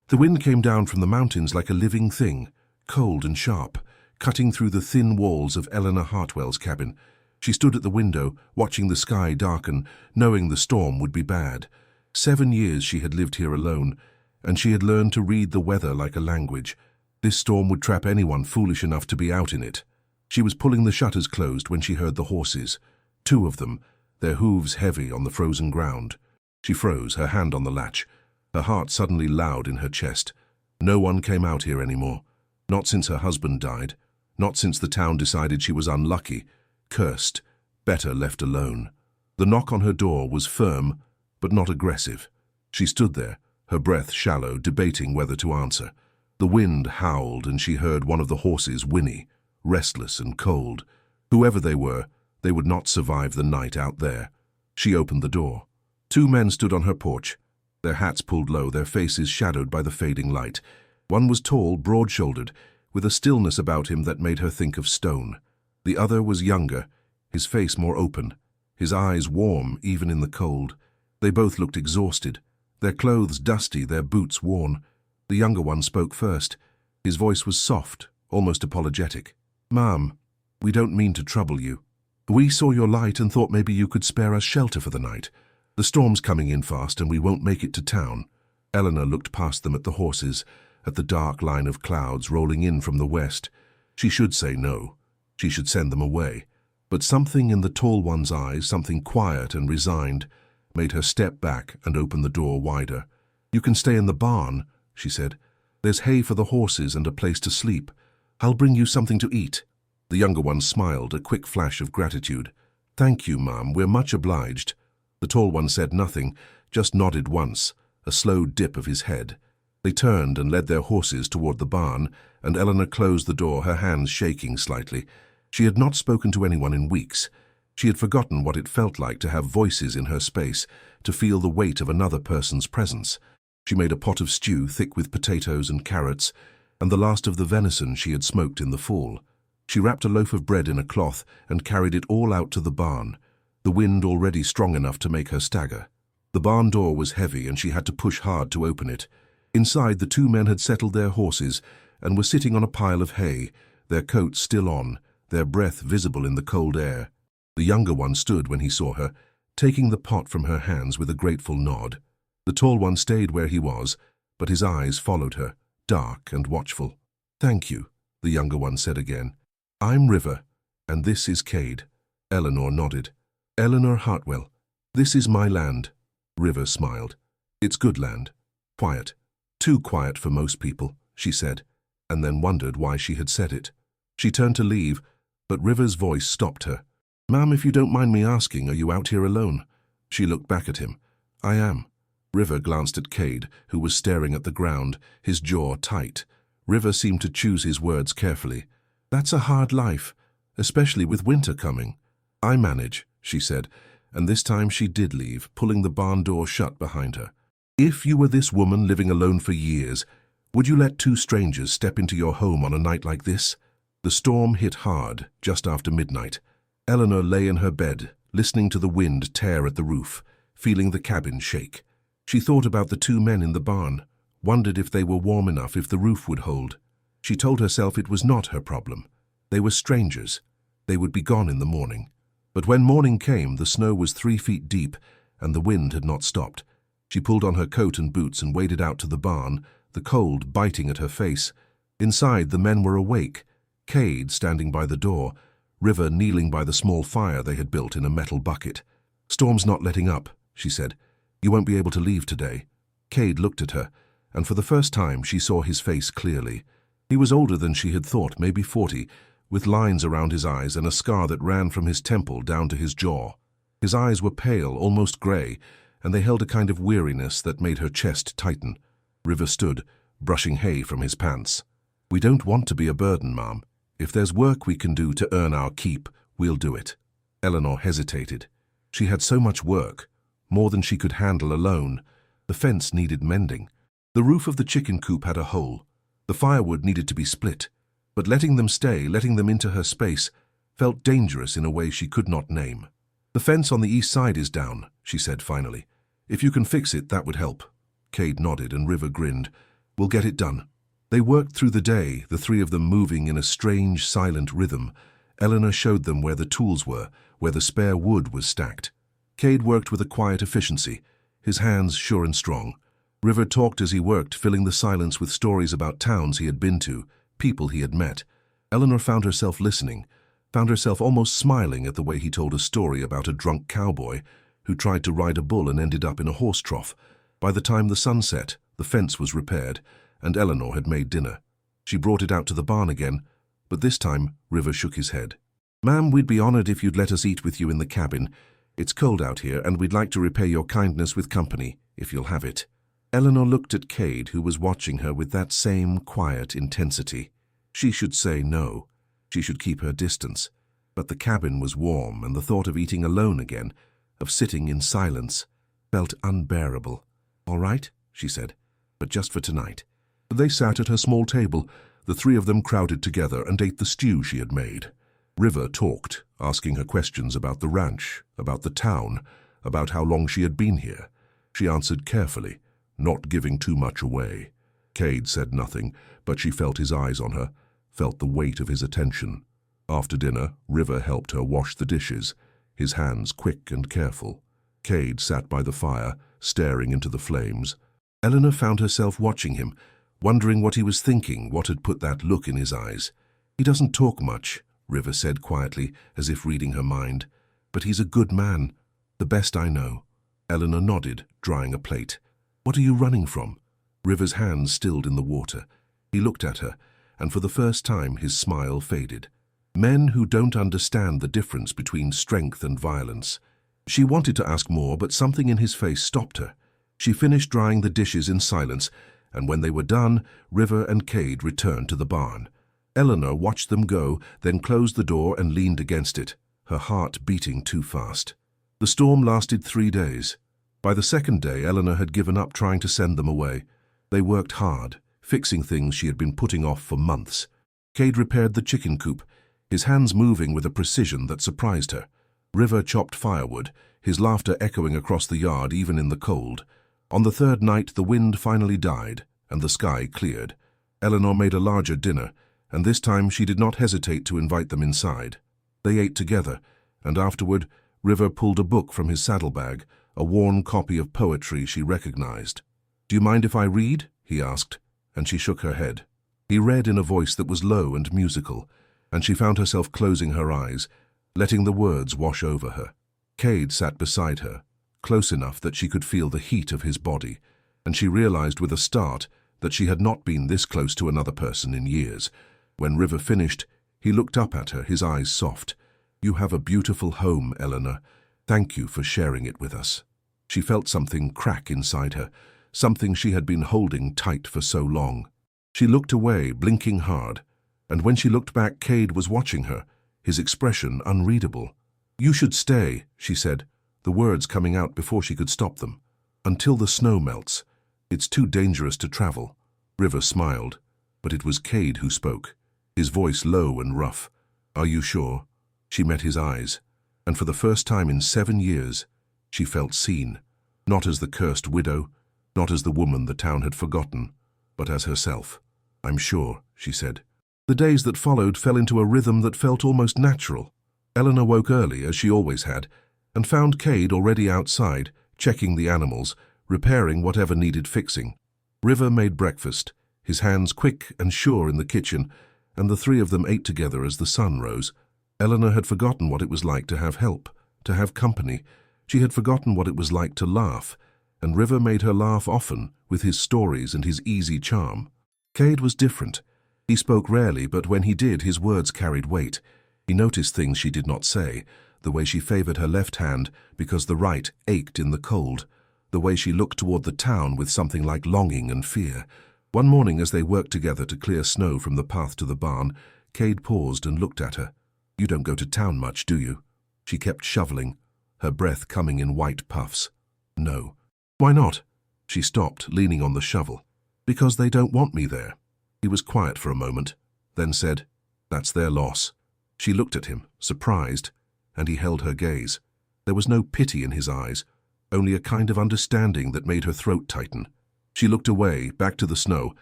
The wind came down from the mountains like a living thing, cold and sharp, cutting through the thin walls of Eleanor Hartwell's cabin. She stood at the window, watching the sky darken, knowing the storm would be bad. 7 years she had lived here alone, and she had learned to read the weather like a language. This storm would trap anyone foolish enough to be out in it. She was pulling the shutters closed when she heard the horses. 2 of them, their hooves heavy on the frozen ground. She froze, her hand on the latch, her heart suddenly loud in her chest. No one came out here anymore. Not since her husband died. Not since the town decided she was unlucky, cursed, better left alone. The knock on her door was firm, but not aggressive. She stood there, her breath shallow, debating whether to answer. The wind howled and she heard one of the horses whinny, restless and cold. Whoever they were, they would not survive the night out there. She opened the door. 2 men stood on her porch, their hats pulled low, their faces shadowed by the fading light. One was tall, broad-shouldered, with a stillness about him that made her think of stone. The other was younger, his face more open, his eyes warm even in the cold. They both looked exhausted, their clothes dusty, their boots worn. The younger one spoke first. His voice was soft, almost apologetic. "Ma'am, we don't mean to trouble you. We saw your light and thought maybe you could spare us shelter for the night. The storm's coming in fast and we won't make it to town." Eleanor looked past them at the horses, at the dark line of clouds rolling in from the west. She should say no. She should send them away. But something in the tall one's eyes, something quiet and resigned, made her step back and open the door wider. "You can stay in the barn," she said. "There's hay for the horses and a place to sleep. I'll bring you something to eat." The younger one smiled, a quick flash of gratitude. "Thank you, Ma'am, we're much obliged." The tall one said nothing, just nodded once, a slow dip of his head. They turned and led their horses toward the barn, and Eleanor closed the door, her hands shaking slightly. She had not spoken to anyone in weeks. She had forgotten what it felt like to have voices in her space, to feel the weight of another person's presence. She made a pot of stew thick with potatoes and carrots, and the last of the venison she had smoked in the fall. She wrapped a loaf of bread in a cloth and carried it all out to the barn, the wind already strong enough to make her stagger. The barn door was heavy and she had to push hard to open it. Inside, the 2 men had settled their horses and were sitting on a pile of hay, their coats still on, their breath visible in the cold air. The younger one stood when he saw her, taking the pot from her hands with a grateful nod. The tall one stayed where he was, but his eyes followed her, dark and watchful. "Thank you," the younger one said again. "I'm River, and this is Cade." Eleanor nodded. "Eleanor Hartwell, this is my land." River smiled. "It's good land. Quiet. Too quiet for most people," she said, and then wondered why she had said it. She turned to leave, but River's voice stopped her. "Ma'am, if you don't mind me asking, are you out here alone?" She looked back at him. "I am." River glanced at Cade, who was staring at the ground, his jaw tight. River seemed to choose his words carefully. "That's a hard life, especially with winter coming." "I manage," she said, and this time she did leave, pulling the barn door shut behind her. "If you were this woman living alone for years, would you let 2 strangers step into your home on a night like this?" The storm hit hard, just after midnight. Eleanor lay in her bed, listening to the wind tear at the roof, feeling the cabin shake. She thought about the 2 men in the barn, wondered if they were warm enough, if the roof would hold. She told herself it was not her problem. They were strangers. They would be gone in the morning. But when morning came, the snow was 3 feet deep, and the wind had not stopped. She pulled on her coat and boots and waded out to the barn, the cold biting at her face. Inside, the men were awake, Cade standing by the door, River kneeling by the small fire they had built in a metal bucket. "Storm's not letting up," she said. "You won't be able to leave today." Cade looked at her, and for the first time she saw his face clearly. He was older than she had thought, maybe 40, with lines around his eyes and a scar that ran from his temple down to his jaw. His eyes were pale, almost grey, and they held a kind of weariness that made her chest tighten. River stood, brushing hay from his pants. "We don't want to be a burden, Ma'am. If there's work we can do to earn our keep, we'll do it." Eleanor hesitated. She had so much work, more than she could handle alone. The fence needed mending. The roof of the chicken coop had a hole. The firewood needed to be split. But letting them stay, letting them into her space, felt dangerous in a way she could not name. "The fence on the east side is down," she said finally. "If you can fix it, that would help." Cade nodded and River grinned. We'll get it done." They worked through the day, the three of them moving in a strange, silent rhythm. Eleanor showed them where the tools were, where the spare wood was stacked. Cade worked with a quiet efficiency, his hands sure and strong. River talked as he worked, filling the silence with stories about towns he had been to, people he had met. Eleanor found herself listening, found herself almost smiling at the way he told a story about a drunk cowboy who tried to ride a bull and ended up in a horse trough. By the time the sun set, the fence was repaired, and Eleanor had made dinner. She brought it out to the barn again, but this time River shook his head. "Ma'am, we'd be honored if you'd let us eat with you in the cabin. It's cold out here, and we'd like to repay your kindness with company, if you'll have it." Eleanor looked at Cade, who was watching her with that same quiet intensity. She should say no. She should keep her distance. But the cabin was warm, and the thought of eating alone again, of sitting in silence, felt unbearable. "All right," she said, "but just for tonight." They sat at her small table, the three of them crowded together, and ate the stew she had made. River talked, asking her questions about the ranch, about the town, about how long she had been here. She answered carefully, not giving too much away. Cade said nothing, but she felt his eyes on her, felt the weight of his attention. After dinner, River helped her wash the dishes, his hands quick and careful. Cade sat by the fire, staring into the flames. Eleanor found herself watching him, wondering what he was thinking, what had put that look in his eyes. "He doesn't talk much," River said quietly, as if reading her mind. "But he's a good man, the best I know." Eleanor nodded, drying a plate. "What are you running from?" River's hands stilled in the water. He looked at her, and for the first time his smile faded. Men who don't understand the difference between strength and violence. She wanted to ask more, but something in his face stopped her. She finished drying the dishes in silence, and when they were done, River and Cade returned to the barn. Eleanor watched them go, then closed the door and leaned against it, her heart beating too fast. The storm lasted 3 days. By the second day, Eleanor had given up trying to send them away. They worked hard, fixing things she had been putting off for months. Cade repaired the chicken coop, his hands moving with a precision that surprised her. River chopped firewood, his laughter echoing across the yard even in the cold. On the third night, the wind finally died, and the sky cleared. Eleanor made a larger dinner, and this time she did not hesitate to invite them inside. They ate together, and afterward, River pulled a book from his saddlebag, a worn copy of poetry she recognized. "Do you mind if I read?" he asked, and she shook her head. He read in a voice that was low and musical, and she found herself closing her eyes, letting the words wash over her. Cade sat beside her, close enough that she could feel the heat of his body, and she realized with a start that she had not been this close to another person in years. When River finished, he looked up at her, his eyes soft. "You have a beautiful home, Eleanor. Thank you for sharing it with us." She felt something crack inside her, something she had been holding tight for so long. She looked away, blinking hard, and when she looked back, Cade was watching her, his expression unreadable. "You should stay," she said, the words coming out before she could stop them. "Until the snow melts. It's too dangerous to travel." River smiled, but it was Cade who spoke, his voice low and rough. "Are you sure?" She met his eyes, and for the first time in 7 years, she felt seen, not as the cursed widow, not as the woman the town had forgotten, but as herself. "I'm sure," she said. The days that followed fell into a rhythm that felt almost natural. Eleanor woke early, as she always had, and found Cade already outside, checking the animals, repairing whatever needed fixing. River made breakfast, his hands quick and sure in the kitchen, and the three of them ate together as the sun rose. Eleanor had forgotten what it was like to have help, to have company. She had forgotten what it was like to laugh, and River made her laugh often, with his stories and his easy charm. Cade was different. He spoke rarely, but when he did, his words carried weight. He noticed things she did not say, the way she favored her left hand because the right ached in the cold, the way she looked toward the town with something like longing and fear. One morning, as they worked together to clear snow from the path to the barn, Cade paused and looked at her. "You don't go to town much, do you?" She kept shoveling, her breath coming in white puffs. "No." "Why not?" She stopped, leaning on the shovel. "Because they don't want me there." He was quiet for a moment, then said, "That's their loss." She looked at him, surprised, and he held her gaze. There was no pity in his eyes, only a kind of understanding that made her throat tighten. She looked away, back to the snow,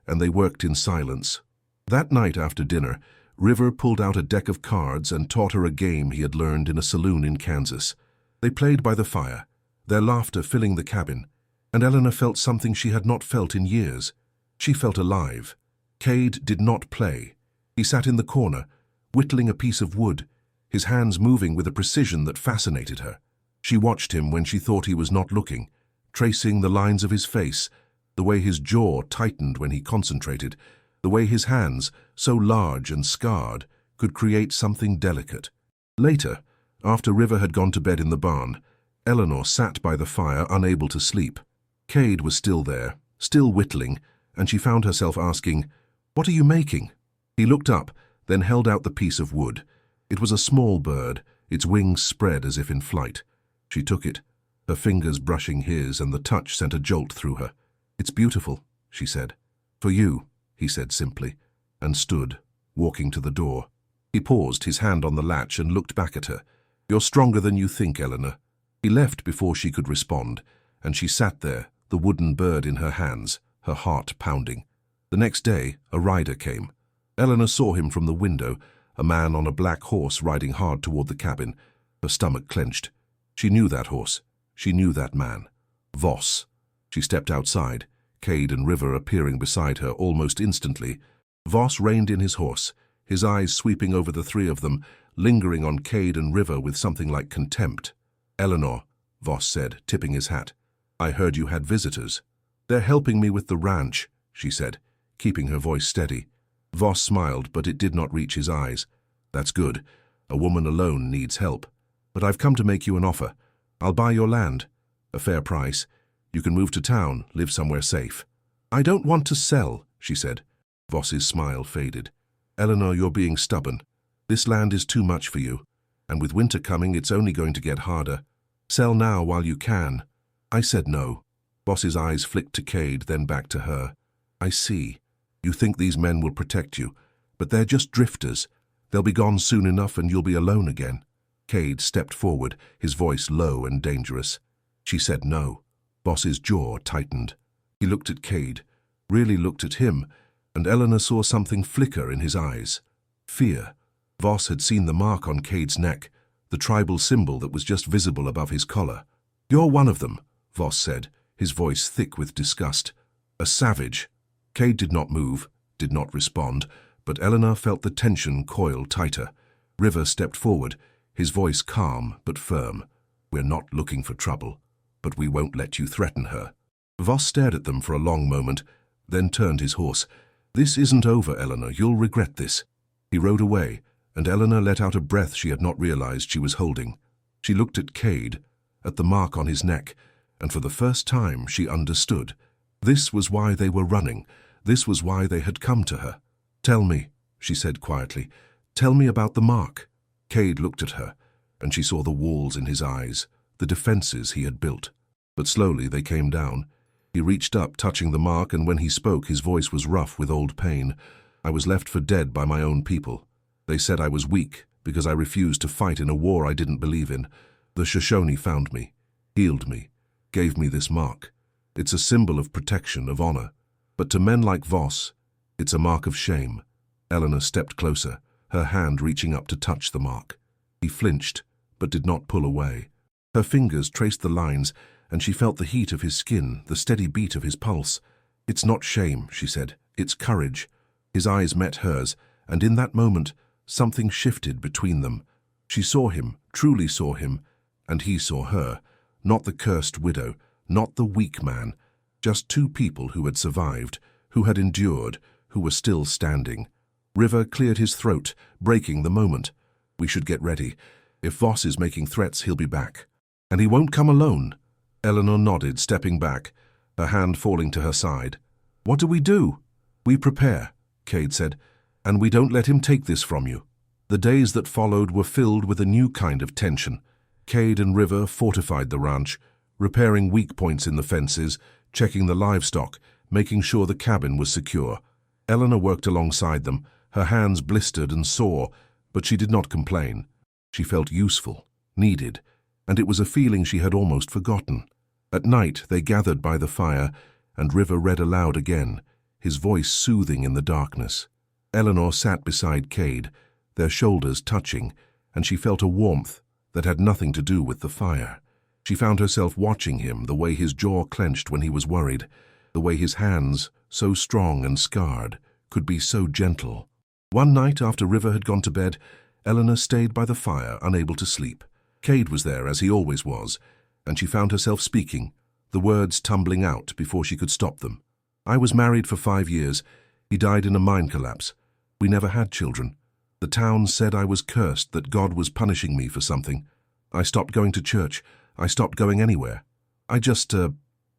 and they worked in silence. That night after dinner, River pulled out a deck of cards and taught her a game he had learned in a saloon in Kansas. They played by the fire, their laughter filling the cabin, and Eleanor felt something she had not felt in years. She felt alive. Cade did not play. He sat in the corner, whittling a piece of wood, his hands moving with a precision that fascinated her. She watched him when she thought he was not looking, tracing the lines of his face, the way his jaw tightened when he concentrated, the way his hands, so large and scarred, could create something delicate. Later, after River had gone to bed in the barn, Eleanor sat by the fire, unable to sleep. Cade was still there, still whittling, and she found herself asking, "What are you making?" He looked up, then held out the piece of wood. It was a small bird, its wings spread as if in flight. She took it, her fingers brushing his, and the touch sent a jolt through her. "It's beautiful," she said. "For you," he said simply, and stood, walking to the door. He paused, his hand on the latch, and looked back at her. "You're stronger than you think, Eleanor." He left before she could respond, and she sat there, the wooden bird in her hands, her heart pounding. The next day, a rider came. Eleanor saw him from the window, a man on a black horse riding hard toward the cabin. Her stomach clenched. She knew that horse. She knew that man. Voss. She stepped outside, Cade and River appearing beside her almost instantly. Voss reined in his horse, his eyes sweeping over the three of them, lingering on Cade and River with something like contempt. "Eleanor," Voss said, tipping his hat, "I heard you had visitors." "They're helping me with the ranch," she said, keeping her voice steady. Voss smiled, but it did not reach his eyes. "That's good. A woman alone needs help. But I've come to make you an offer. I'll buy your land. A fair price. You can move to town, live somewhere safe." "I don't want to sell," she said. Voss's smile faded. "Eleanor, you're being stubborn. This land is too much for you, and with winter coming, it's only going to get harder. Sell now while you can." "I said no." Voss's eyes flicked to Cade, then back to her. "I see. You think these men will protect you, but they're just drifters. They'll be gone soon enough and you'll be alone again." Cade stepped forward, his voice low and dangerous. She said no. Voss's jaw tightened. He looked at Cade, really looked at him, and Eleanor saw something flicker in his eyes. Fear. Voss had seen the mark on Cade's neck, the tribal symbol that was just visible above his collar. "You're one of them," Voss said, his voice thick with disgust. "A savage." Cade did not move, did not respond, but Eleanor felt the tension coil tighter. River stepped forward, his voice calm but firm. "We're not looking for trouble, but we won't let you threaten her." Voss stared at them for a long moment, then turned his horse. "This isn't over, Eleanor. You'll regret this." He rode away, and Eleanor let out a breath she had not realized she was holding. She looked at Cade, at the mark on his neck, and for the first time she understood. This was why they were running. This was why they had come to her. "Tell me," she said quietly. "Tell me about the mark." Cade looked at her, and she saw the walls in his eyes, the defenses he had built. But slowly they came down. He reached up, touching the mark, and when he spoke, his voice was rough with old pain. "I was left for dead by my own people. They said I was weak because I refused to fight in a war I didn't believe in. The Shoshone found me, healed me, gave me this mark. It's a symbol of protection, of honor. But to men like Voss, it's a mark of shame." Eleanor stepped closer, her hand reaching up to touch the mark. He flinched, but did not pull away. Her fingers traced the lines, and she felt the heat of his skin, the steady beat of his pulse. "It's not shame," she said. "It's courage." His eyes met hers, and in that moment, something shifted between them. She saw him, truly saw him, and he saw her. Not the cursed widow, not the weak man, just two people who had survived, who had endured, who were still standing. River cleared his throat, breaking the moment. "We should get ready. If Voss is making threats, he'll be back. And he won't come alone." Eleanor nodded, stepping back, her hand falling to her side. "What do we do?" "We prepare," Cade said, "and we don't let him take this from you." The days that followed were filled with a new kind of tension. Cade and River fortified the ranch, repairing weak points in the fences, checking the livestock, making sure the cabin was secure. Eleanor worked alongside them, her hands blistered and sore, but she did not complain. She felt useful, needed, and it was a feeling she had almost forgotten. At night they gathered by the fire, and River read aloud again, his voice soothing in the darkness. Eleanor sat beside Cade, their shoulders touching, and she felt a warmth that had nothing to do with the fire. She found herself watching him, the way his jaw clenched when he was worried, the way his hands, so strong and scarred, could be so gentle. One night after River had gone to bed, Eleanor stayed by the fire, unable to sleep. Cade was there, as he always was, and she found herself speaking, the words tumbling out before she could stop them. "I was married for 5 years. He died in a mine collapse. We never had children. The town said I was cursed, that God was punishing me for something. I stopped going to church. I stopped going anywhere. I just,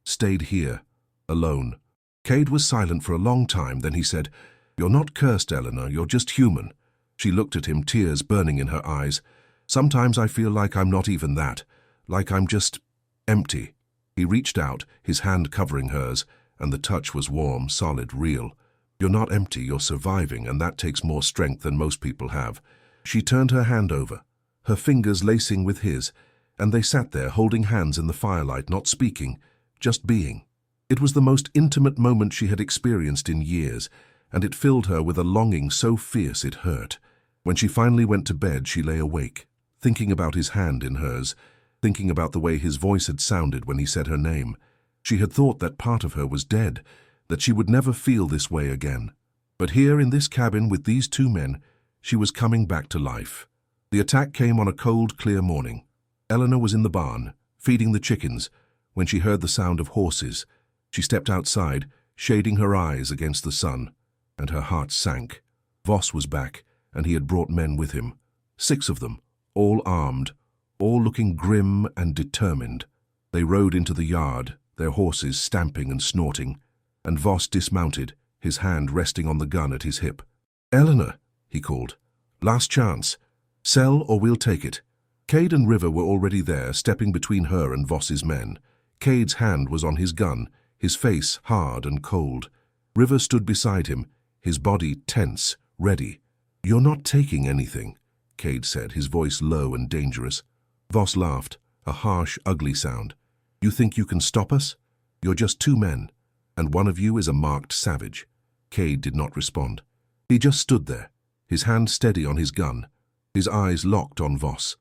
stayed here, alone." Cade was silent for a long time, then he said, "You're not cursed, Eleanor, you're just human." She looked at him, tears burning in her eyes. "Sometimes I feel like I'm not even that, like I'm just empty." He reached out, his hand covering hers, and the touch was warm, solid, real. "You're not empty, you're surviving, and that takes more strength than most people have." She turned her hand over, her fingers lacing with his, and they sat there holding hands in the firelight, not speaking, just being. It was the most intimate moment she had experienced in years, and it filled her with a longing so fierce it hurt. When she finally went to bed, she lay awake, thinking about his hand in hers, thinking about the way his voice had sounded when he said her name. She had thought that part of her was dead, that she would never feel this way again. But here in this cabin with these 2 men, she was coming back to life. The attack came on a cold, clear morning. Eleanor was in the barn, feeding the chickens, when she heard the sound of horses. She stepped outside, shading her eyes against the sun, and her heart sank. Voss was back, and he had brought men with him. 6 of them, all armed, all looking grim and determined. They rode into the yard, their horses stamping and snorting, and Voss dismounted, his hand resting on the gun at his hip. "Eleanor," he called. "Last chance. Sell or we'll take it." Cade and River were already there, stepping between her and Voss's men. Cade's hand was on his gun, his face hard and cold. River stood beside him, his body tense, ready. "You're not taking anything," Cade said, his voice low and dangerous. Voss laughed, a harsh, ugly sound. "You think you can stop us? You're just 2 men, and one of you is a marked savage." Cade did not respond. He just stood there, his hand steady on his gun, his eyes locked on Voss.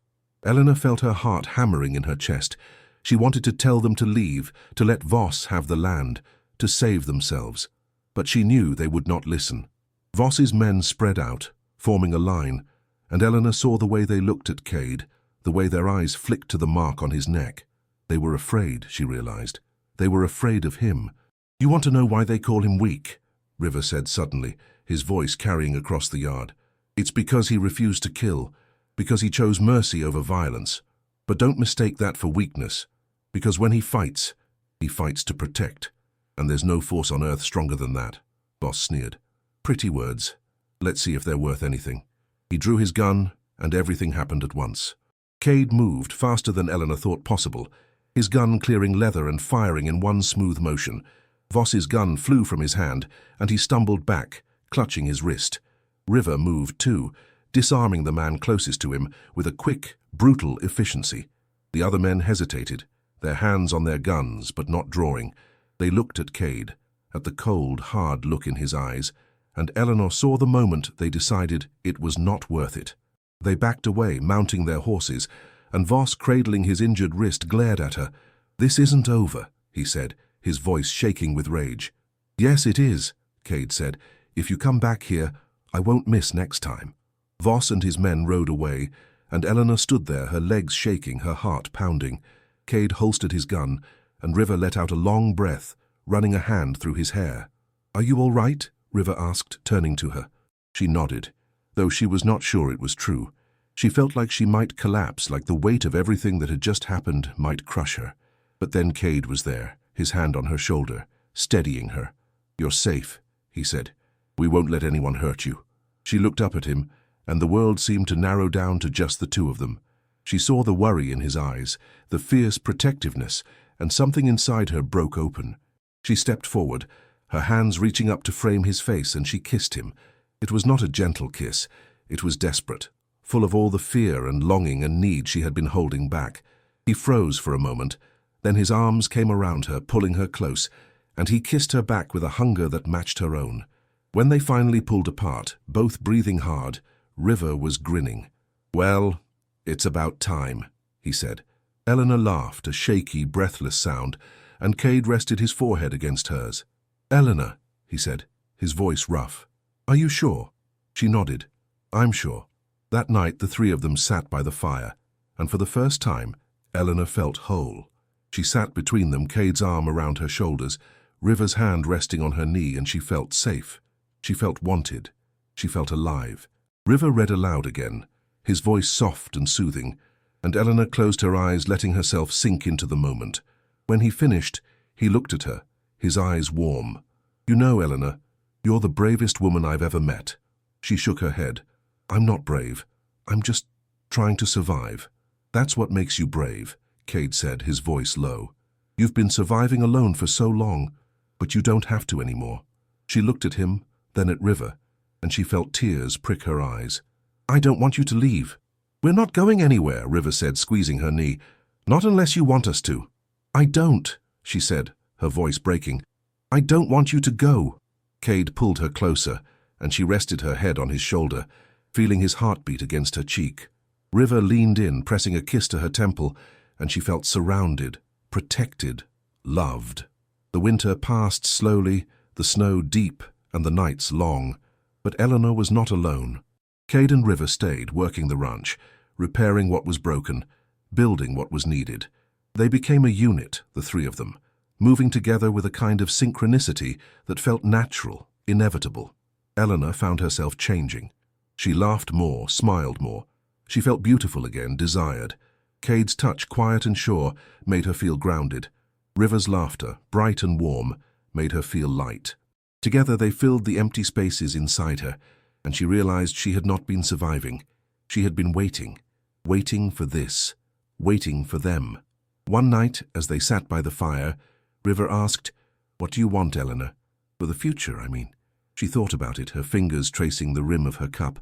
Eleanor felt her heart hammering in her chest. She wanted to tell them to leave, to let Voss have the land, to save themselves. But she knew they would not listen. Voss's men spread out, forming a line, and Eleanor saw the way they looked at Cade, the way their eyes flicked to the mark on his neck. They were afraid, she realized. They were afraid of him. "You want to know why they call him weak?" River said suddenly, his voice carrying across the yard. "It's because he refused to kill, because he chose mercy over violence. But don't mistake that for weakness, because when he fights to protect, and there's no force on earth stronger than that." Voss sneered. "Pretty words. Let's see if they're worth anything." He drew his gun, and everything happened at once. Cade moved faster than Eleanor thought possible, his gun clearing leather and firing in one smooth motion. Voss's gun flew from his hand, and he stumbled back, clutching his wrist. River moved too, disarming the man closest to him with a quick, brutal efficiency. The other men hesitated, their hands on their guns, but not drawing. They looked at Cade, at the cold, hard look in his eyes, and Eleanor saw the moment they decided it was not worth it. They backed away, mounting their horses, and Voss, cradling his injured wrist, glared at her. "This isn't over," he said, his voice shaking with rage. "Yes, it is," Cade said. "If you come back here, I won't miss next time." Voss and his men rode away, and Eleanor stood there, her legs shaking, her heart pounding. Cade holstered his gun, and River let out a long breath, running a hand through his hair. "Are you all right?" River asked, turning to her. She nodded, though she was not sure it was true. She felt like she might collapse, like the weight of everything that had just happened might crush her. But then Cade was there, his hand on her shoulder, steadying her. "You're safe," he said. "We won't let anyone hurt you." She looked up at him, and the world seemed to narrow down to just the 2 of them. She saw the worry in his eyes, the fierce protectiveness, and something inside her broke open. She stepped forward, her hands reaching up to frame his face, and she kissed him. It was not a gentle kiss. It was desperate, full of all the fear and longing and need she had been holding back. He froze for a moment, then his arms came around her, pulling her close, and he kissed her back with a hunger that matched her own. When they finally pulled apart, both breathing hard, River was grinning. "Well, it's about time," he said. Eleanor laughed, a shaky, breathless sound, and Cade rested his forehead against hers. "Eleanor," he said, his voice rough. "Are you sure?" She nodded. "I'm sure." That night the three of them sat by the fire, and for the first time, Eleanor felt whole. She sat between them, Cade's arm around her shoulders, River's hand resting on her knee, and she felt safe. She felt wanted. She felt alive. River read aloud again, his voice soft and soothing, and Eleanor closed her eyes, letting herself sink into the moment. When he finished, he looked at her, his eyes warm. "You know, Eleanor, you're the bravest woman I've ever met." She shook her head. "I'm not brave. I'm just trying to survive." "That's what makes you brave," Cade said, his voice low. "You've been surviving alone for so long, but you don't have to anymore." She looked at him, then at River, and she felt tears prick her eyes. "I don't want you to leave." "We're not going anywhere," River said, squeezing her knee. "Not unless you want us to." "I don't," she said, her voice breaking. "I don't want you to go." Cade pulled her closer, and she rested her head on his shoulder, feeling his heartbeat against her cheek. River leaned in, pressing a kiss to her temple, and she felt surrounded, protected, loved. The winter passed slowly, the snow deep, and the nights long, but Eleanor was not alone. Cade and River stayed, working the ranch, repairing what was broken, building what was needed. They became a unit, the three of them, moving together with a kind of synchronicity that felt natural, inevitable. Eleanor found herself changing. She laughed more, smiled more. She felt beautiful again, desired. Cade's touch, quiet and sure, made her feel grounded. River's laughter, bright and warm, made her feel light. Together they filled the empty spaces inside her, and she realized she had not been surviving. She had been waiting, waiting for this, waiting for them. One night, as they sat by the fire, River asked, "What do you want, Eleanor? For the future, I mean." She thought about it, her fingers tracing the rim of her cup.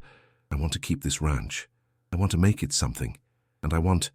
"I want to keep this ranch. I want to make it something. And I want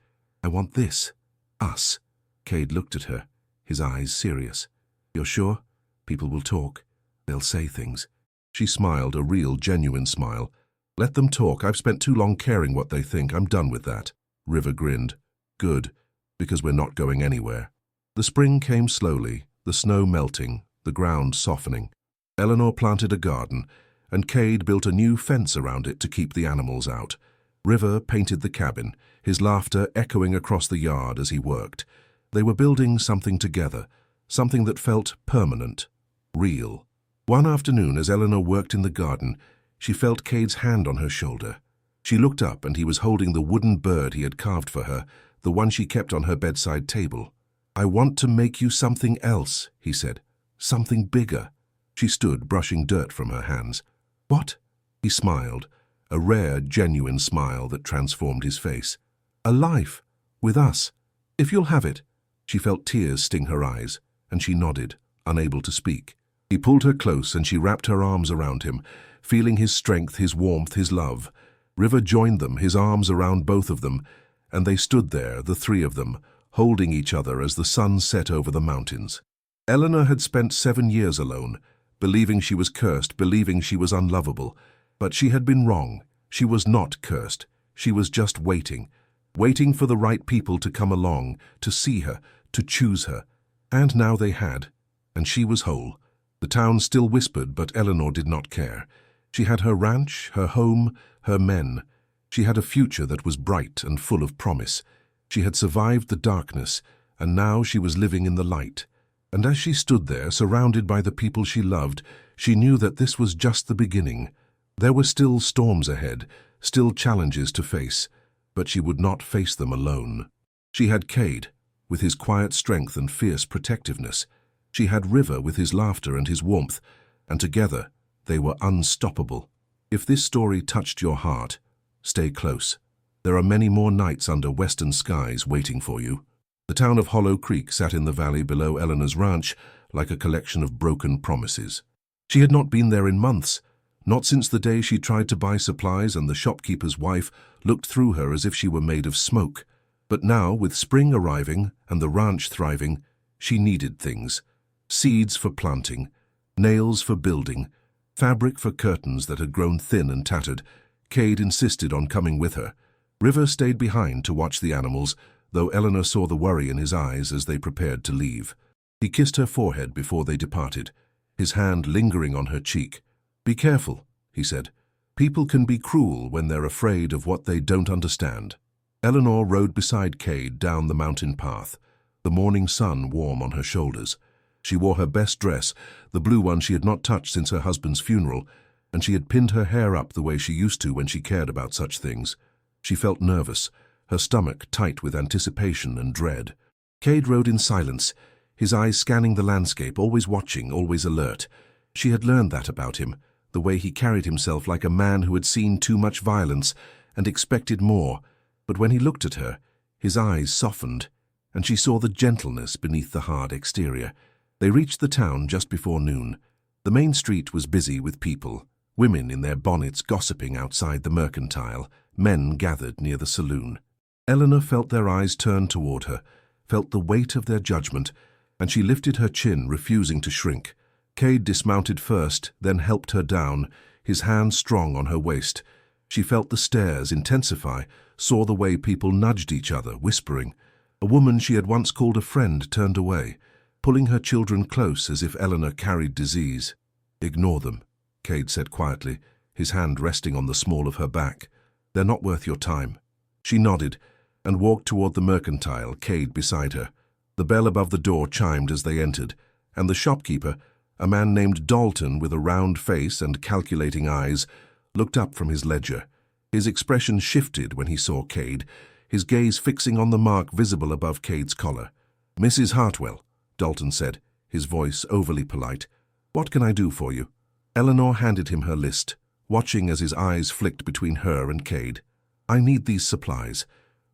this. Us." Cade looked at her, his eyes serious. "You're sure? People will talk. They'll say things." She smiled, a real, genuine smile. "Let them talk. I've spent too long caring what they think. I'm done with that." River grinned. "Good, because we're not going anywhere." The spring came slowly, the snow melting, the ground softening. Eleanor planted a garden, and Cade built a new fence around it to keep the animals out. River painted the cabin, his laughter echoing across the yard as he worked. They were building something together, something that felt permanent, real. One afternoon, as Eleanor worked in the garden, she felt Cade's hand on her shoulder. She looked up, and he was holding the wooden bird he had carved for her, the one she kept on her bedside table. "I want to make you something else," he said. "Something bigger." She stood, brushing dirt from her hands. "What?" He smiled, a rare, genuine smile that transformed his face. "A life, with us, if you'll have it." She felt tears sting her eyes, and she nodded, unable to speak. He pulled her close, and she wrapped her arms around him, feeling his strength, his warmth, his love. River joined them, his arms around both of them, and they stood there, the three of them, holding each other as the sun set over the mountains. Eleanor had spent 7 years alone, believing she was cursed, believing she was unlovable. But she had been wrong. She was not cursed. She was just waiting, waiting for the right people to come along, to see her, to choose her. And now they had, and she was whole. The town still whispered, but Eleanor did not care. She had her ranch, her home, her men. She had a future that was bright and full of promise. She had survived the darkness, and now she was living in the light. And as she stood there, surrounded by the people she loved, she knew that this was just the beginning. There were still storms ahead, still challenges to face, but she would not face them alone. She had Cade, with his quiet strength and fierce protectiveness. She had River with his laughter and his warmth, and together they were unstoppable. If this story touched your heart, stay close. There are many more nights under western skies waiting for you. The town of Hollow Creek sat in the valley below Eleanor's ranch like a collection of broken promises. She had not been there in months, not since the day she tried to buy supplies and the shopkeeper's wife looked through her as if she were made of smoke. But now, with spring arriving and the ranch thriving, she needed things. Seeds for planting, nails for building, fabric for curtains that had grown thin and tattered. Cade insisted on coming with her. River stayed behind to watch the animals, though Eleanor saw the worry in his eyes as they prepared to leave. He kissed her forehead before they departed, his hand lingering on her cheek. "Be careful," he said. "People can be cruel when they're afraid of what they don't understand." Eleanor rode beside Cade down the mountain path, the morning sun warm on her shoulders. She wore her best dress, the blue one she had not touched since her husband's funeral, and she had pinned her hair up the way she used to when she cared about such things. She felt nervous, her stomach tight with anticipation and dread. Cade rode in silence, his eyes scanning the landscape, always watching, always alert. She had learned that about him, the way he carried himself like a man who had seen too much violence and expected more. But when he looked at her, his eyes softened, and she saw the gentleness beneath the hard exterior. They reached the town just before noon. The main street was busy with people, women in their bonnets gossiping outside the mercantile, men gathered near the saloon. Eleanor felt their eyes turn toward her, felt the weight of their judgment, and she lifted her chin, refusing to shrink. Cade dismounted first, then helped her down, his hand strong on her waist. She felt the stares intensify, saw the way people nudged each other, whispering. A woman she had once called a friend turned away, pulling her children close as if Eleanor carried disease. "Ignore them," Cade said quietly, his hand resting on the small of her back. "They're not worth your time." She nodded and walked toward the mercantile, Cade beside her. The bell above the door chimed as they entered, and the shopkeeper, a man named Dalton with a round face and calculating eyes, looked up from his ledger. His expression shifted when he saw Cade, his gaze fixing on the mark visible above Cade's collar. "Mrs. Hartwell," Dalton said, his voice overly polite. "What can I do for you?" Eleanor handed him her list, watching as his eyes flicked between her and Cade. "I need these supplies."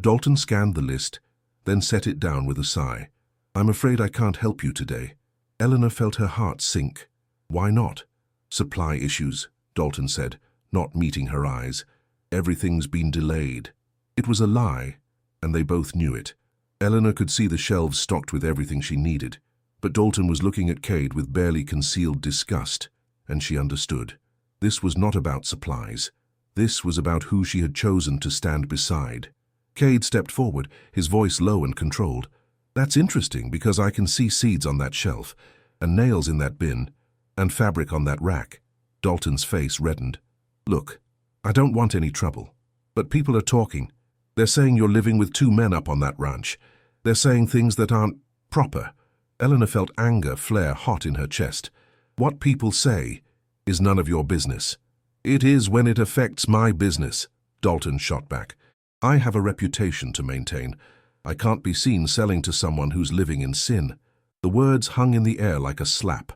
Dalton scanned the list, then set it down with a sigh. "I'm afraid I can't help you today." Eleanor felt her heart sink. "Why not?" "Supply issues," Dalton said, not meeting her eyes. "Everything's been delayed." It was a lie, and they both knew it. Eleanor could see the shelves stocked with everything she needed, but Dalton was looking at Cade with barely concealed disgust, and she understood. This was not about supplies. This was about who she had chosen to stand beside. Cade stepped forward, his voice low and controlled. "That's interesting because I can see seeds on that shelf, and nails in that bin, and fabric on that rack." Dalton's face reddened. "Look, I don't want any trouble, but people are talking. They're saying you're living with 2 men up on that ranch. They're saying things that aren't proper." Eleanor felt anger flare hot in her chest. "What people say is none of your business." "It is when it affects my business," Dalton shot back. "I have a reputation to maintain. I can't be seen selling to someone who's living in sin." The words hung in the air like a slap.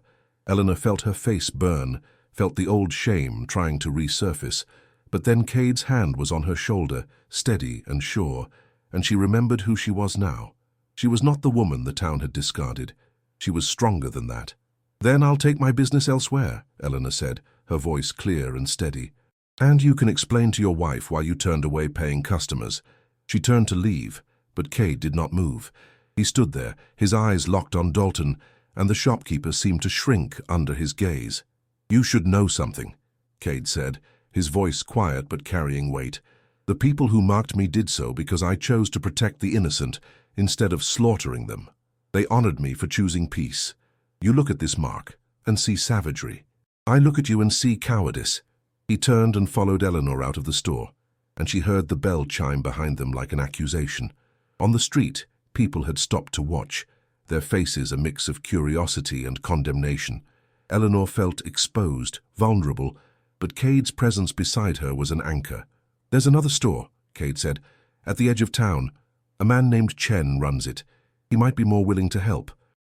Eleanor felt her face burn, felt the old shame trying to resurface. But then Cade's hand was on her shoulder, steady and sure, and she remembered who she was now. She was not the woman the town had discarded. She was stronger than that. "Then I'll take my business elsewhere," Eleanor said, her voice clear and steady. "And you can explain to your wife why you turned away paying customers." She turned to leave, but Cade did not move. He stood there, his eyes locked on Dalton, and the shopkeeper seemed to shrink under his gaze. "You should know something," Cade said, his voice quiet but carrying weight. "The people who marked me did so because I chose to protect the innocent instead of slaughtering them. They honored me for choosing peace. You look at this mark and see savagery. I look at you and see cowardice." He turned and followed Eleanor out of the store, and she heard the bell chime behind them like an accusation. On the street, people had stopped to watch, their faces a mix of curiosity and condemnation. Eleanor felt exposed, vulnerable, but Cade's presence beside her was an anchor. "There's another store," Cade said, "at the edge of town. A man named Chen runs it. He might be more willing to help."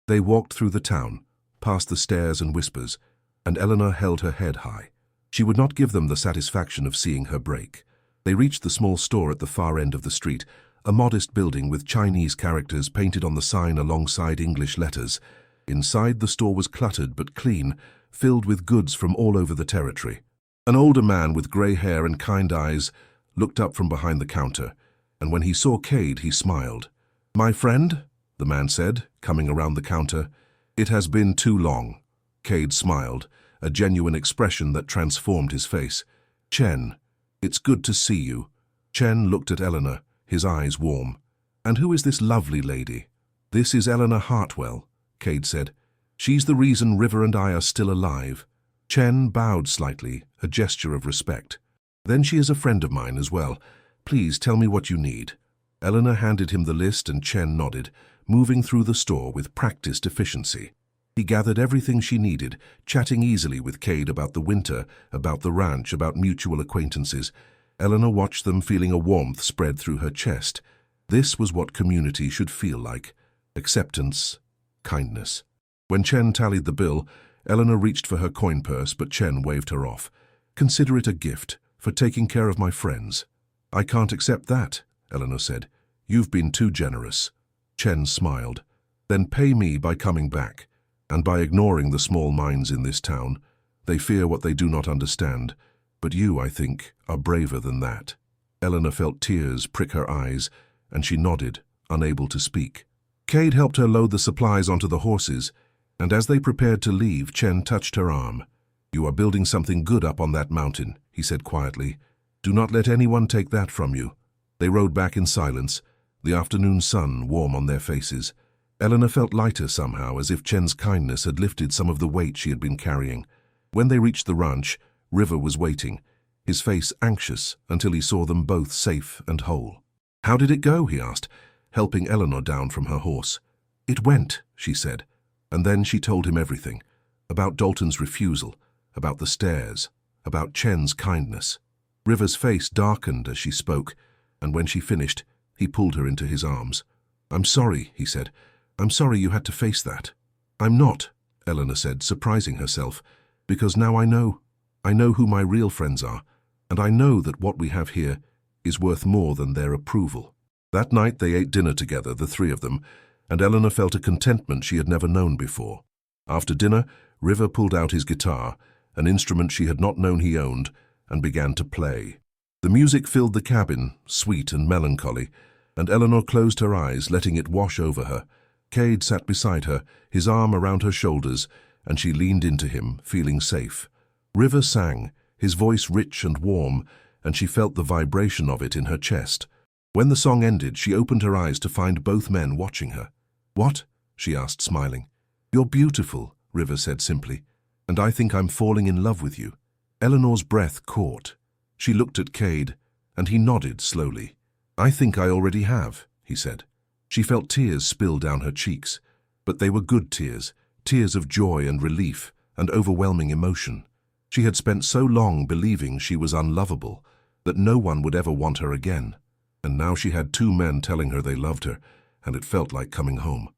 They walked through the town, past the stares and whispers, and Eleanor held her head high. She would not give them the satisfaction of seeing her break. They reached the small store at the far end of the street, a modest building with Chinese characters painted on the sign alongside English letters. Inside, the store was cluttered but clean, filled with goods from all over the territory. An older man with grey hair and kind eyes looked up from behind the counter, and when he saw Cade, he smiled. "My friend," the man said, coming around the counter. It has been too long. Cade smiled, a genuine expression that transformed his face. Chen, it's good to see you. Chen looked at Eleanor, his eyes warm. And who is this lovely lady? This is Eleanor Hartwell, Cade said. She's the reason River and I are still alive. Chen bowed slightly, a gesture of respect. Then she is a friend of mine as well. Please tell me what you need. Eleanor handed him the list and Chen nodded, moving through the store with practiced efficiency. He gathered everything she needed, chatting easily with Cade about the winter, about the ranch, about mutual acquaintances. Eleanor watched them, feeling a warmth spread through her chest. This was what community should feel like. Acceptance, kindness. When Chen tallied the bill, Eleanor reached for her coin purse, but Chen waved her off. Consider it a gift for taking care of my friends. I can't accept that, Eleanor said. You've been too generous. Chen smiled. Then pay me by coming back, and by ignoring the small minds in this town. They fear what they do not understand, but you, I think, are braver than that. Eleanor felt tears prick her eyes, and she nodded, unable to speak. Cade helped her load the supplies onto the horses, and as they prepared to leave, Chen touched her arm. You are building something good up on that mountain, he said quietly. Do not let anyone take that from you. They rode back in silence, the afternoon sun warm on their faces. Eleanor felt lighter somehow, as if Chen's kindness had lifted some of the weight she had been carrying. When they reached the ranch, River was waiting, his face anxious until he saw them both safe and whole. How did it go? He asked, helping Eleanor down from her horse. It went, she said, and then she told him everything, about Dalton's refusal, about the stairs, about Chen's kindness. River's face darkened as she spoke, and when she finished, he pulled her into his arms. I'm sorry, he said. I'm sorry you had to face that. I'm not, Eleanor said, surprising herself, because now I know who my real friends are, and I know that what we have here is worth more than their approval. That night they ate dinner together, the three of them, and Eleanor felt a contentment she had never known before. After dinner, River pulled out his guitar, an instrument she had not known he owned, and began to play. The music filled the cabin, sweet and melancholy, and Eleanor closed her eyes, letting it wash over her. Cade sat beside her, his arm around her shoulders, and she leaned into him, feeling safe. River sang, his voice rich and warm, and she felt the vibration of it in her chest. When the song ended, she opened her eyes to find both men watching her. What? She asked, smiling. You're beautiful, River said simply, and I think I'm falling in love with you. Eleanor's breath caught. She looked at Cade, and he nodded slowly. I think I already have, he said. She felt tears spill down her cheeks, but they were good tears, tears of joy and relief and overwhelming emotion. She had spent so long believing she was unlovable, that no one would ever want her again. And now she had two men telling her they loved her, and it felt like coming home.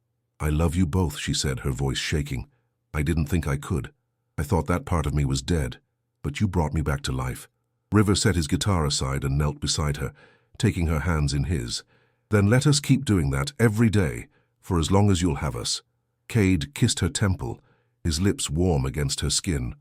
I love you both, she said, her voice shaking. I didn't think I could. I thought that part of me was dead, but you brought me back to life. River set his guitar aside and knelt beside her, taking her hands in his. Then let us keep doing that every day, for as long as you'll have us. Cade kissed her temple, his lips warm against her skin.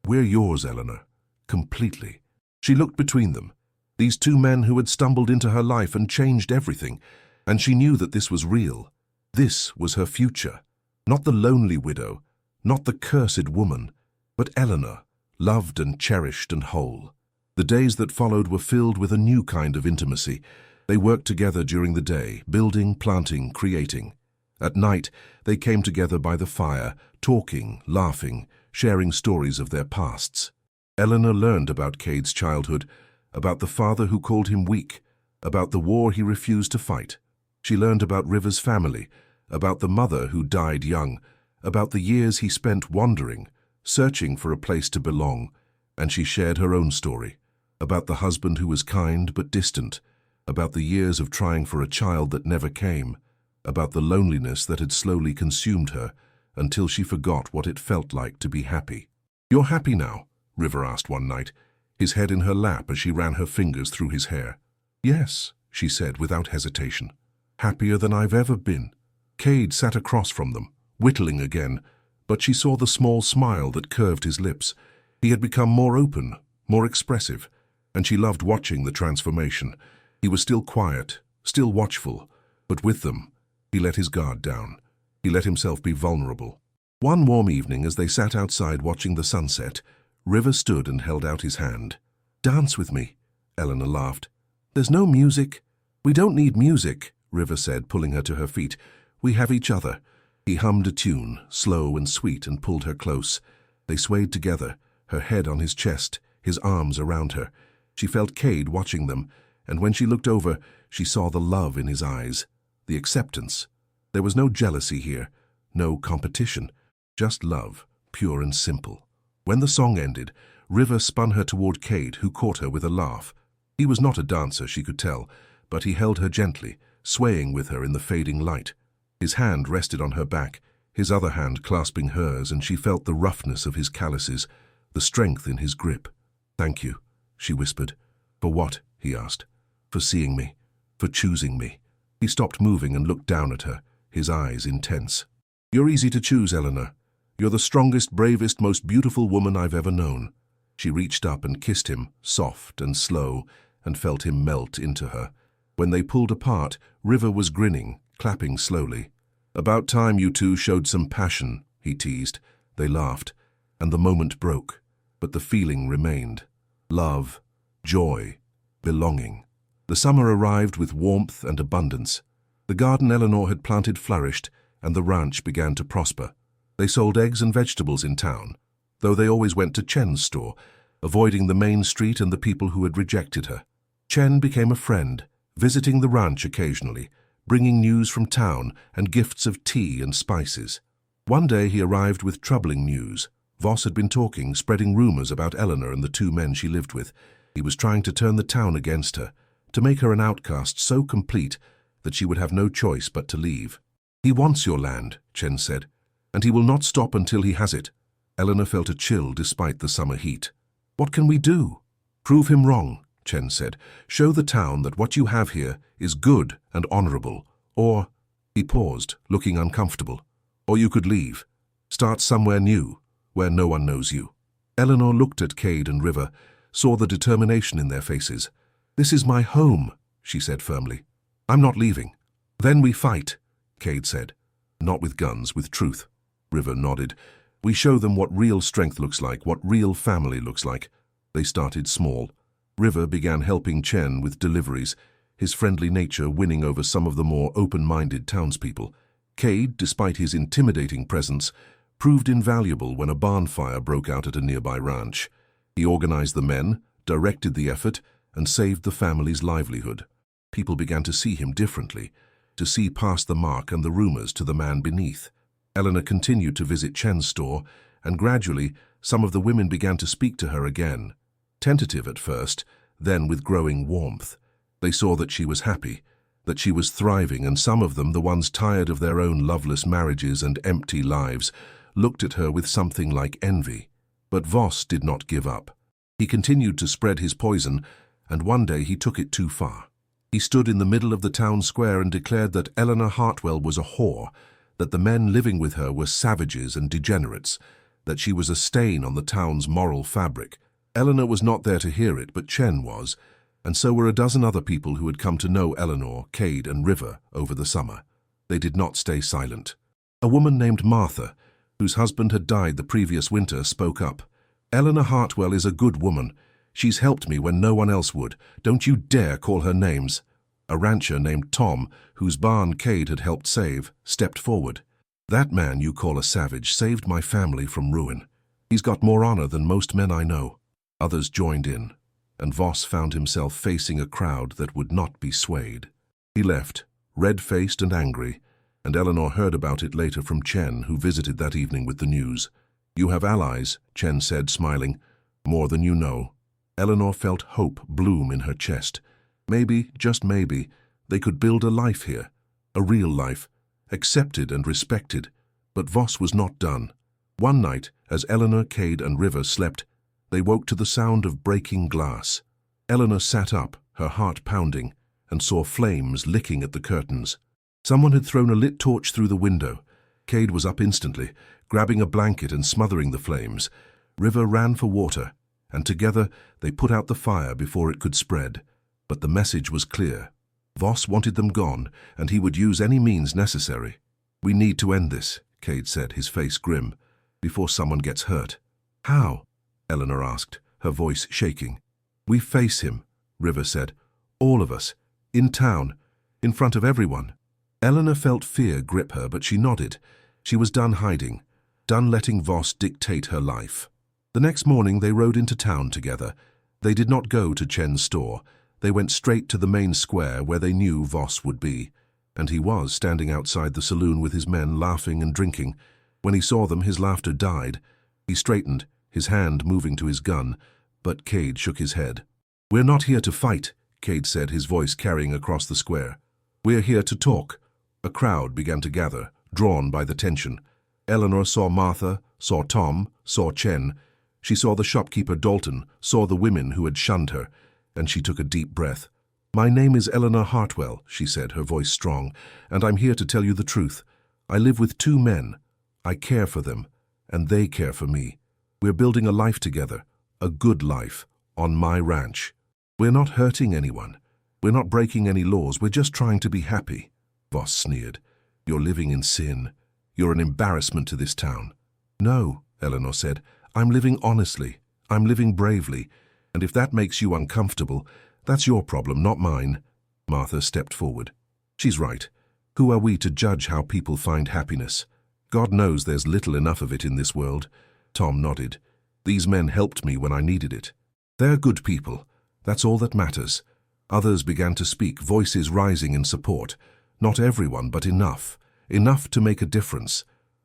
We're yours, Eleanor, completely. She looked between them, these two men who had stumbled into her life and changed everything, and she knew that this was real. This was her future. Not the lonely widow, not the cursed woman, but Eleanor, loved and cherished and whole. The days that followed were filled with a new kind of intimacy. They worked together during the day, building, planting, creating. At night, they came together by the fire, talking, laughing, sharing stories of their pasts. Eleanor learned about Cade's childhood, about the father who called him weak, about the war he refused to fight. She learned about River's family, about the mother who died young, about the years he spent wandering, searching for a place to belong, and she shared her own story, about the husband who was kind but distant, about the years of trying for a child that never came, about the loneliness that had slowly consumed her until she forgot what it felt like to be happy. You're happy now? River asked one night, his head in her lap as she ran her fingers through his hair. Yes, she said without hesitation. Happier than I've ever been. Cade sat across from them, whittling again, but she saw the small smile that curved his lips. He had become more open, more expressive, and she loved watching the transformation. He was still quiet, still watchful, but with them, he let his guard down. He let himself be vulnerable. One warm evening, as they sat outside watching the sunset, River stood and held out his hand. "Dance with me," Eleanor laughed. "There's no music." "We don't need music," River said, pulling her to her feet. "We have each other." He hummed a tune, slow and sweet, and pulled her close. They swayed together, her head on his chest, his arms around her. She felt Cade watching them, and when she looked over, she saw the love in his eyes, the acceptance. There was no jealousy here, no competition, just love, pure and simple. When the song ended, River spun her toward Cade, who caught her with a laugh. He was not a dancer, she could tell, but he held her gently, swaying with her in the fading light. His hand rested on her back, his other hand clasping hers, and she felt the roughness of his calluses, the strength in his grip. "Thank you," she whispered. "For what?" he asked. "For seeing me, for choosing me." He stopped moving and looked down at her, his eyes intense. "You're easy to choose, Eleanor. You're the strongest, bravest, most beautiful woman I've ever known." She reached up and kissed him, soft and slow, and felt him melt into her. When they pulled apart, River was grinning, clapping slowly. "About time you two showed some passion," he teased. They laughed, and the moment broke, but the feeling remained. Love, joy, belonging. The summer arrived with warmth and abundance. The garden Eleanor had planted flourished, and the ranch began to prosper. They sold eggs and vegetables in town, though they always went to Chen's store, avoiding the main street and the people who had rejected her. Chen became a friend, visiting the ranch occasionally, bringing news from town and gifts of tea and spices. One day he arrived with troubling news. Voss had been talking, spreading rumors about Eleanor and the two men she lived with. He was trying to turn the town against her, to make her an outcast so complete that she would have no choice but to leave. "He wants your land," Chen said, "and he will not stop until he has it." Eleanor felt a chill despite the summer heat. "What can we do?" "Prove him wrong," Chen said. "Show the town that what you have here is good and honorable, or—" He paused, looking uncomfortable. "Or you could leave. Start somewhere new, where no one knows you." Eleanor looked at Cade and River, saw the determination in their faces. "This is my home," she said firmly. "I'm not leaving." "Then we fight," Cade said. "Not with guns, with truth." River nodded. "We show them what real strength looks like, what real family looks like." They started small. River began helping Chen with deliveries, his friendly nature winning over some of the more open-minded townspeople. Cade, despite his intimidating presence, proved invaluable when a barn fire broke out at a nearby ranch. He organized the men, directed the effort, and saved the family's livelihood. People began to see him differently, to see past the mark and the rumors to the man beneath. Eleanor continued to visit Chen's store, and gradually some of the women began to speak to her again. Tentative at first, then with growing warmth. They saw that she was happy, that she was thriving, and some of them, the ones tired of their own loveless marriages and empty lives, looked at her with something like envy. But Voss did not give up. He continued to spread his poison, and one day he took it too far. He stood in the middle of the town square and declared that Eleanor Hartwell was a whore, that the men living with her were savages and degenerates, that she was a stain on the town's moral fabric. Eleanor was not there to hear it, but Chen was, and so were a dozen other people who had come to know Eleanor, Cade, and River over the summer. They did not stay silent. A woman named Martha, whose husband had died the previous winter, spoke up. "Eleanor Hartwell is a good woman. She's helped me when no one else would. Don't you dare call her names." A rancher named Tom, whose barn Cade had helped save, stepped forward. "That man you call a savage saved my family from ruin. He's got more honor than most men I know." Others joined in, and Voss found himself facing a crowd that would not be swayed. He left, red-faced and angry, and Eleanor heard about it later from Chen, who visited that evening with the news. "You have allies," Chen said, smiling. "More than you know." Eleanor felt hope bloom in her chest. Maybe, just maybe, they could build a life here, a real life, accepted and respected. But Voss was not done. One night, as Eleanor, Cade, and River slept, they woke to the sound of breaking glass. Eleanor sat up, her heart pounding, and saw flames licking at the curtains. Someone had thrown a lit torch through the window. Cade was up instantly, grabbing a blanket and smothering the flames. River ran for water, and together they put out the fire before it could spread. But the message was clear. Voss wanted them gone, and he would use any means necessary. "We need to end this," Cade said, his face grim, "before someone gets hurt." "How?" Eleanor asked, her voice shaking. "We face him," River said. "All of us. In town. In front of everyone." Eleanor felt fear grip her, but she nodded. She was done hiding, done letting Voss dictate her life. The next morning they rode into town together. They did not go to Chen's store. They went straight to the main square where they knew Voss would be. And he was standing outside the saloon with his men, laughing and drinking. When he saw them, his laughter died. He straightened, his hand moving to his gun, but Cade shook his head. "We're not here to fight," Cade said, his voice carrying across the square. "We're here to talk." A crowd began to gather, drawn by the tension. Eleanor saw Martha, saw Tom, saw Chen. She saw the shopkeeper Dalton, saw the women who had shunned her, and she took a deep breath. "My name is Eleanor Hartwell," she said, her voice strong, "and I'm here to tell you the truth. I live with 2 men. I care for them, and they care for me. We're building a life together, a good life, on my ranch. We're not hurting anyone. We're not breaking any laws. We're just trying to be happy." Voss sneered. "You're living in sin. You're an embarrassment to this town." "No," Eleanor said. "I'm living honestly. I'm living bravely. And if that makes you uncomfortable, that's your problem, not mine." Martha stepped forward. "She's right. Who are we to judge how people find happiness? God knows there's little enough of it in this world." Tom nodded. "These men helped me when I needed it. They're good people. That's all that matters." Others began to speak, voices rising in support. Not everyone, but enough. Enough to make a difference.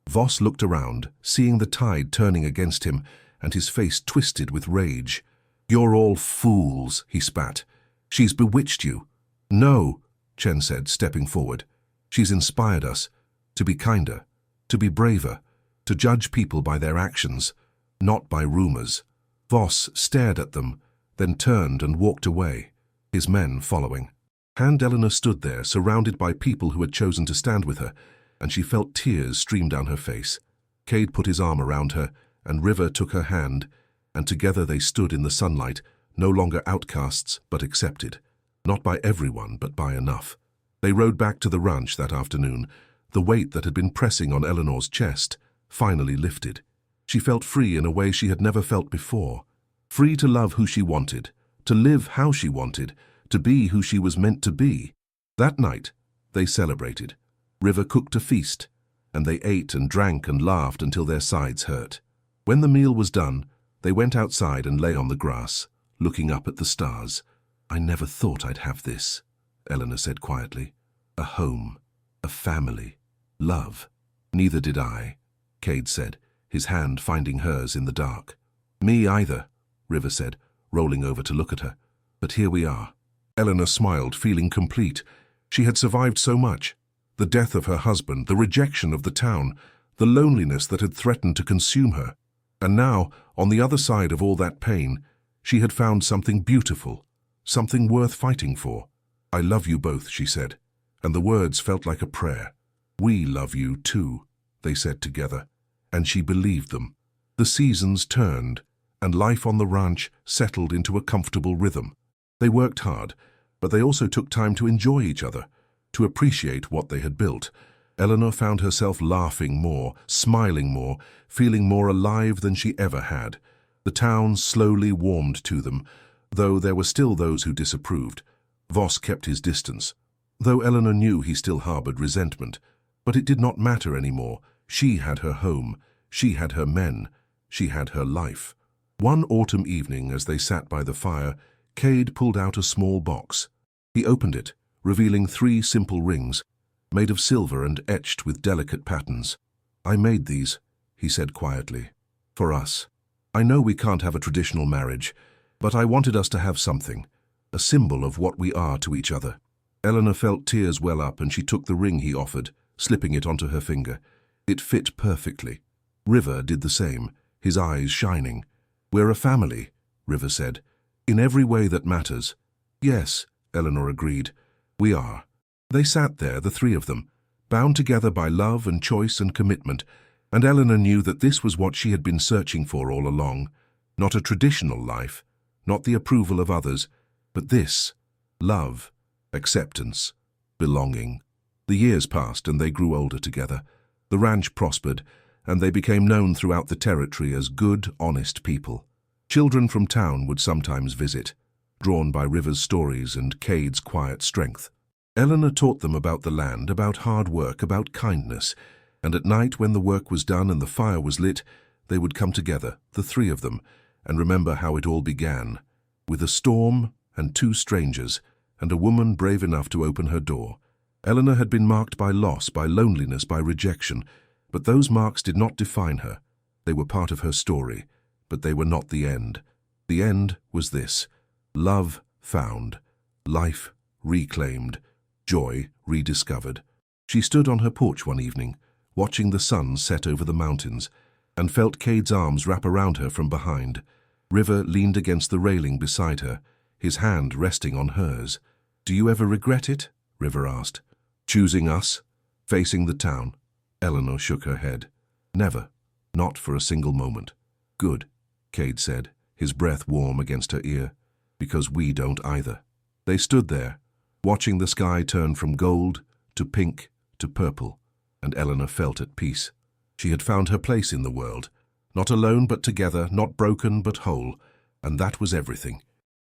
Voss looked around, seeing the tide turning against him, and his face twisted with rage. "You're all fools," he spat. "She's bewitched you." "No," Chen said, stepping forward. "She's inspired us to be kinder, to be braver, to judge people by their actions, not by rumors." Voss stared at them, then turned and walked away, his men following. Eleanor stood there, surrounded by people who had chosen to stand with her, and she felt tears stream down her face. Cade put his arm around her, and River took her hand, and together they stood in the sunlight, no longer outcasts but accepted. Not by everyone, but by enough. They rode back to the ranch that afternoon. The weight that had been pressing on Eleanor's chest finally lifted. She felt free in a way she had never felt before. Free to love who she wanted, to live how she wanted, to be who she was meant to be. That night, they celebrated. River cooked a feast, and they ate and drank and laughed until their sides hurt. When the meal was done, they went outside and lay on the grass, looking up at the stars. "I never thought I'd have this," Eleanor said quietly. "A home, a family, love." "Neither did I," Cade said, his hand finding hers in the dark. "Me either," River said, rolling over to look at her. "But here we are." Eleanor smiled, feeling complete. She had survived so much. The death of her husband, the rejection of the town, the loneliness that had threatened to consume her. And now, on the other side of all that pain, she had found something beautiful, something worth fighting for. "I love you both," she said, and the words felt like a prayer. "We love you too," they said together, and she believed them. The seasons turned, and life on the ranch settled into a comfortable rhythm. They worked hard, but they also took time to enjoy each other, to appreciate what they had built. Eleanor found herself laughing more, smiling more, feeling more alive than she ever had. The town slowly warmed to them, though there were still those who disapproved. Voss kept his distance, though Eleanor knew he still harbored resentment. But it did not matter anymore. She had her home, she had her men, she had her life. One autumn evening, as they sat by the fire, Cade pulled out a small box. He opened it, revealing 3 simple rings, made of silver and etched with delicate patterns. "I made these," he said quietly, "for us. I know we can't have a traditional marriage, but I wanted us to have something, a symbol of what we are to each other." Eleanor felt tears well up, and she took the ring he offered, slipping it onto her finger. It fit perfectly. River did the same, his eyes shining. "We're a family," River said, "in every way that matters." "Yes," Eleanor agreed, "we are." They sat there, the 3 of them, bound together by love and choice and commitment, and Eleanor knew that this was what she had been searching for all along. Not a traditional life, not the approval of others, but this: love, acceptance, belonging. The years passed and they grew older together. The ranch prospered, and they became known throughout the territory as good, honest people. Children from town would sometimes visit, drawn by River's stories and Cade's quiet strength. Eleanor taught them about the land, about hard work, about kindness, and at night when the work was done and the fire was lit, they would come together, the three of them, and remember how it all began, with a storm and two strangers, and a woman brave enough to open her door. Eleanor had been marked by loss, by loneliness, by rejection, but those marks did not define her. They were part of her story, but they were not the end. The end was this: love found, life reclaimed, joy rediscovered. She stood on her porch one evening, watching the sun set over the mountains, and felt Cade's arms wrap around her from behind. River leaned against the railing beside her, his hand resting on hers. "Do you ever regret it?" River asked. "Choosing us? Facing the town?" Eleanor shook her head. "Never. Not for a single moment." "Good," Cade said, his breath warm against her ear. "Because we don't either." They stood there, watching the sky turn from gold to pink to purple, and Eleanor felt at peace. She had found her place in the world, not alone but together, not broken but whole, and that was everything.